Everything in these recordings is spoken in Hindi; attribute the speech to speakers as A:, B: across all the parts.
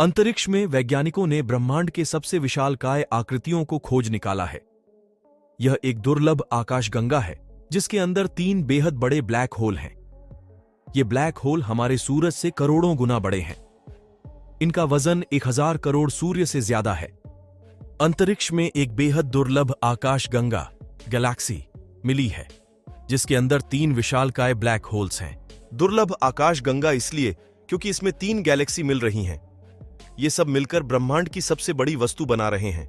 A: अंतरिक्ष में वैज्ञानिकों ने ब्रह्मांड के सबसे विशालकाय आकृतियों को खोज निकाला है। यह एक दुर्लभ आकाशगंगा है जिसके अंदर 3 बेहद बड़े ब्लैक होल हैं। ये ब्लैक होल हमारे सूरज से करोड़ों गुना बड़े हैं। इनका वजन 1000 करोड़ सूर्य से ज्यादा है। अंतरिक्ष में एक बेहद दुर्लभ आकाशगंगा गैलेक्सी मिली है जिसके अंदर 3 विशालकाय ब्लैक होल्स हैं।
B: दुर्लभ आकाशगंगा इसलिए क्योंकि इसमें 3 गैलेक्सी मिल रही हैं। ये सब मिलकर ब्रह्मांड की सबसे बड़ी वस्तु बना रहे हैं।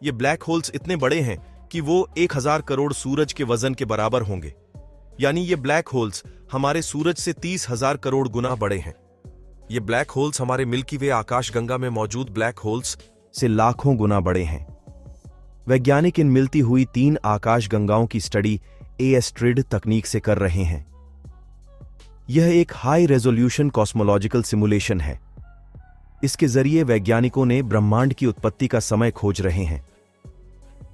B: ये ब्लैक होल्स इतने बड़े हैं कि वो 1000 करोड़ सूरज के वजन के बराबर होंगे। यानी ये ब्लैक होल्स हमारे सूरज से 30,000 करोड़ गुना बड़े हैं। ये ब्लैक होल्स हमारे मिल्की वे आकाशगंगा में मौजूद ब्लैक होल्स से लाखों गुना बड़े हैं। वैज्ञानिक इन मिलती हुई 3 आकाशगंगाओं की स्टडी एस्ट्रिड तकनीक से कर रहे हैं। यह एक हाई रेजोल्यूशन कॉस्मोलॉजिकल सिमुलेशन है। इसके जरिए वैज्ञानिकों ने ब्रह्मांड की उत्पत्ति का समय खोज रहे हैं,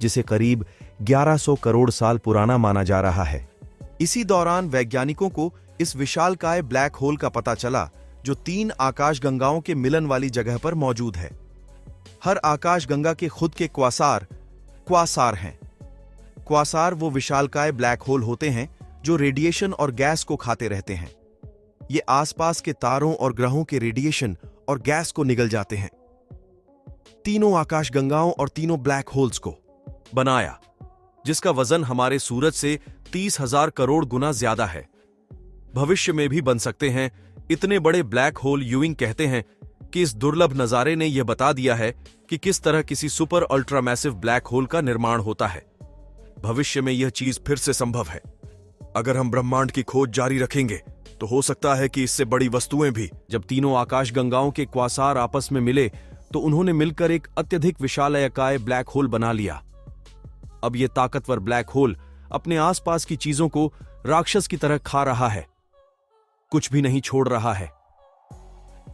B: जिसे करीब 1100 करोड़ साल पुराना माना जा रहा है। इसी दौरान वैज्ञानिकों को इस विशालकाय ब्लैक होल का पता चला जो 3 आकाशगंगाओं के मिलन वाली जगह पर मौजूद है। हर आकाशगंगा के खुद के क्वासार हैं। क्वासार वो विशालकाय ब्लैक होल होते हैं जो रेडिएशन और गैस को खाते रहते हैं। ये आसपास के तारों और ग्रहों के रेडिएशन और गैस को निगल जाते हैं। तीनों आकाशगंगाओं और तीनों ब्लैक होल्स को बनाया, जिसका वजन हमारे सूरज से 30,000 करोड़ गुना ज्यादा है। भविष्य में भी बन सकते हैं। इतने बड़े ब्लैक होल यूइंग कहते हैं कि इस दुर्लभ नजारे ने यह बता दिया है कि किस तरह किसी सुपर अल्ट्रामैसिव ब्लैक होल का निर्माण होता है। भविष्य में यह चीज फिर से संभव है। अगर हम ब्रह्मांड की खोज जारी रखेंगे तो हो सकता है कि इससे बड़ी वस्तुएं भी। जब तीनों आकाशगंगाओं के क्वासार आपस में मिले तो उन्होंने मिलकर एक अत्यधिक विशालकाय ब्लैक होल बना लिया। अब यह ताकतवर ब्लैक होल अपने आसपास की चीजों को राक्षस की तरह खा रहा है, कुछ भी नहीं छोड़ रहा है।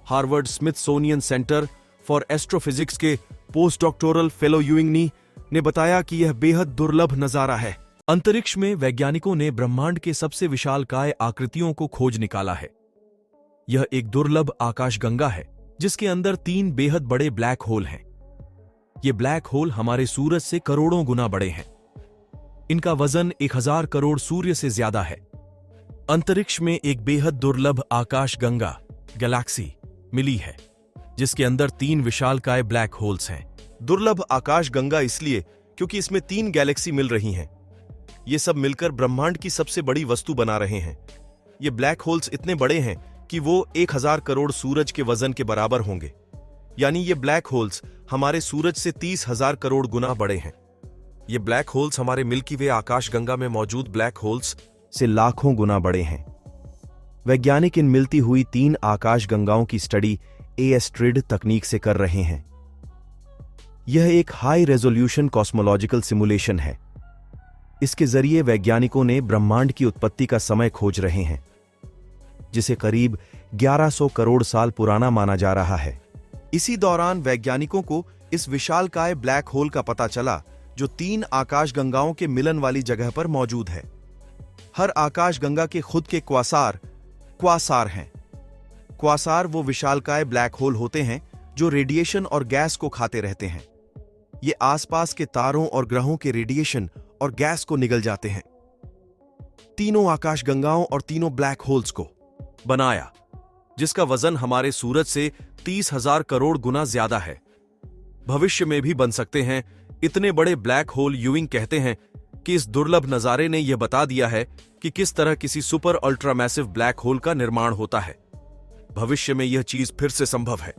B: Harvard Smithsonian centre for astrophysics के पोस्ट डॉक्टोरल फेलो यूइंग ने बताया कि यह बेहद दुर्लभ नजारा है।
A: अंतरिक्ष में वैज्ञानिकों ने ब्रह्मांड के सबसे विशालकाय आकृतियों को खोज निकाला है। यह एक दुर्लभ आकाशगंगा है जिसके अंदर 3 बेहद बड़े ब्लैक होल हैं। ये ब्लैक होल हमारे सूरज से करोड़ों गुना बड़े हैं। इनका वजन 1000 करोड़ सूर्य से ज्यादा है। अंतरिक्ष में एक बेहद दुर्लभ आकाशगंगा गैलेक्सी मिली है जिसके अंदर 3 विशालकाय ब्लैक होल्स हैं।
B: दुर्लभ आकाशगंगा इसलिए क्योंकि इसमें 3 गैलेक्सी मिल रही हैं। ये सब मिलकर ब्रह्मांड की सबसे बड़ी वस्तु बना रहे हैं। ये ब्लैक होल्स इतने बड़े हैं कि वो 1000 करोड़ सूरज के वजन के बराबर होंगे। यानी ये ब्लैक होल्स हमारे सूरज से 30,000 करोड़ गुना बड़े हैं। ये ब्लैक होल्स हमारे मिल्की वे आकाशगंगा में मौजूद ब्लैक होल्स
C: से लाखों गुना बड़े हैं। वैज्ञानिक इन मिलती हुई 3 आकाशगंगाओं की स्टडी एस्ट्रिड तकनीक से कर रहे हैं। यह एक हाई रेजोल्यूशन कॉस्मोलॉजिकल सिमुलेशन है। इसके जरिए वैज्ञानिकों ने ब्रह्मांड की उत्पत्ति का समय खोज रहे हैं, जिसे करीब 1100 करोड़ साल पुराना माना जा रहा है।
B: इसी दौरान वैज्ञानिकों को इस विशालकाय ब्लैक होल का पता चला जो 3 आकाशगंगाओं के मिलन वाली जगह पर मौजूद है। हर आकाशगंगा के खुद के क्वासार हैं। क्वासार वो विशालकाय ब्लैक होल होते हैं जो रेडिएशन और गैस को खाते रहते हैं। ये आसपास के तारों और ग्रहों के रेडिएशन और गैस को निगल जाते हैं। तीनों आकाशगंगाओं और तीनों ब्लैक होल्स को बनाया, जिसका वजन हमारे सूरज से 30,000 करोड़ गुना ज्यादा है। भविष्य में भी बन सकते हैं। इतने बड़े ब्लैक होल यूइंग कहते हैं कि इस दुर्लभ नजारे ने यह बता दिया है कि किस तरह किसी सुपर अल्ट्रामैसिव ब्लैक होल का निर्माण होता है। भविष्य में यह चीज फिर से संभव है।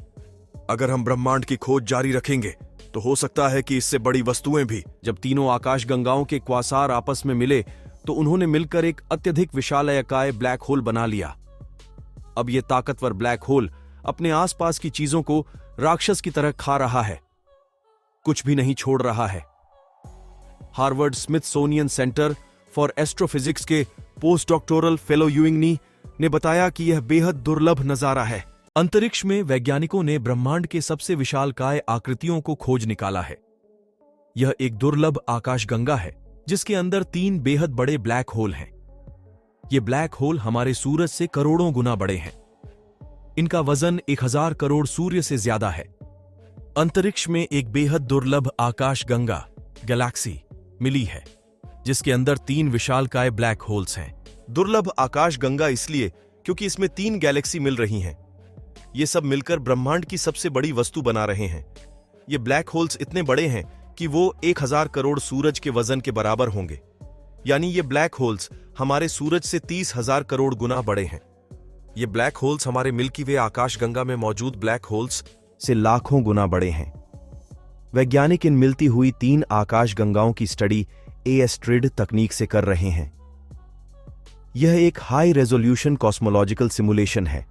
B: अगर हम ब्रह्मांड की खोज जारी रखेंगे तो हो सकता है कि इससे बड़ी वस्तुएं भी। जब तीनों आकाशगंगाओं के क्वासार आपस में मिले तो उन्होंने मिलकर एक अत्यधिक विशालकाय ब्लैक होल बना लिया। अब यह ताकतवर ब्लैक होल अपने आसपास की चीजों को राक्षस की तरह खा रहा है, कुछ भी नहीं छोड़ रहा है। Harvard Smithsonian centre for astrophysics के पोस्ट डॉक्टोरल फेलो यूइंग ने बताया कि यह बेहद दुर्लभ नजारा है।
A: अंतरिक्ष में वैज्ञानिकों ने ब्रह्मांड के सबसे विशालकाय आकृतियों को खोज निकाला है। यह एक दुर्लभ आकाशगंगा है जिसके अंदर 3 बेहद बड़े ब्लैक होल हैं। ये ब्लैक होल हमारे सूरज से करोड़ों गुना बड़े हैं। इनका वजन 1000 करोड़ सूर्य से ज्यादा है। अंतरिक्ष में एक बेहद दुर्लभ आकाशगंगा गैलेक्सी मिली है, जिसके अंदर 3 विशालकाय ब्लैक होल्स हैं।
B: दुर्लभ आकाशगंगा इसलिए क्योंकि इसमें 3 गैलेक्सी मिल रही हैं। ये सब मिलकर ब्रह्मांड की सबसे बड़ी वस्तु बना रहे हैं। ये ब्लैक होल्स इतने बड़े हैं कि वो 1000 करोड़ सूरज के वजन के बराबर होंगे। यानी ये ब्लैक होल्स हमारे सूरज से 30,000 करोड़ गुना बड़े हैं। ये ब्लैक होल्स हमारे मिल्की वे आकाशगंगा में मौजूद ब्लैक होल्स
C: से लाखों गुना बड़े हैं। वैज्ञानिक इन मिलती हुई 3 आकाशगंगाओं की स्टडी एस्ट्रिड तकनीक से कर रहे हैं। यह एक हाई रेजोल्यूशन कॉस्मोलॉजिकल सिमुलेशन है।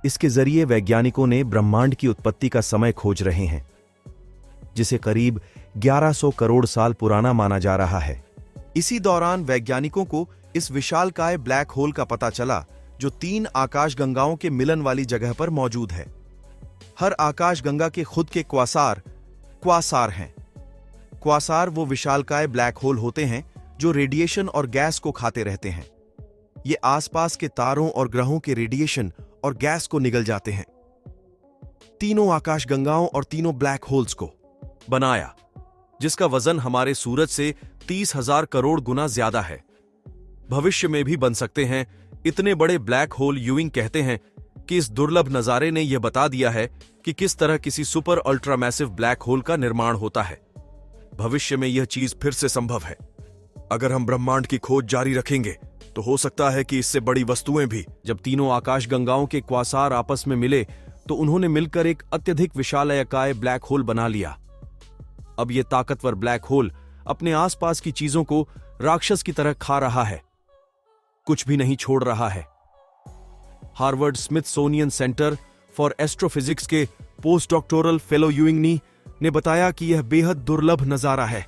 C: इसके जरिए वैज्ञानिकों ने ब्रह्मांड की उत्पत्ति का समय खोज रहे हैं, जिसे करीब 1100 करोड़ साल पुराना माना जा रहा है।
B: इसी दौरान वैज्ञानिकों को इस विशालकाय ब्लैक होल का पता चला, जो 3 आकाशगंगाओं के मिलन वाली जगह पर मौजूद है। हर आकाशगंगा के खुद के क्वासार हैं। क्वासार वो विशालकाय ब्लैक होल होते हैं जो रेडिएशन और गैस को खाते रहते हैं। ये आसपास के तारों और ग्रहों के रेडिएशन और गैस को निगल जाते हैं। तीनों आकाशगंगाओं और तीनों ब्लैक होल्स को बनाया, जिसका वजन हमारे सूरज से 30,000 करोड़ गुना ज्यादा है। भविष्य में भी बन सकते हैं। इतने बड़े ब्लैक होल यूइंग कहते हैं कि इस दुर्लभ नजारे ने यह बता दिया है कि किस तरह किसी super ultra massive black hole का निर्माण होता है। भविष्य में यह चीज फिर से संभव है। अगर हम ब्रह्मांड की खोज जारी रखेंगे तो हो सकता है कि इससे बड़ी वस्तुएं भी।
A: जब तीनों आकाशगंगाओं के क्वासार आपस में मिले तो उन्होंने मिलकर एक अत्यधिक विशालकाय ब्लैक होल बना लिया। अब यह ताकतवर ब्लैक होल अपने आसपास की चीजों को राक्षस की तरह खा रहा है, कुछ भी नहीं छोड़ रहा है। Harvard Smithsonian centre for astrophysics के पोस्ट डॉक्टोरल फेलो यूइंग ने बताया कि यह बेहद दुर्लभ नजारा है।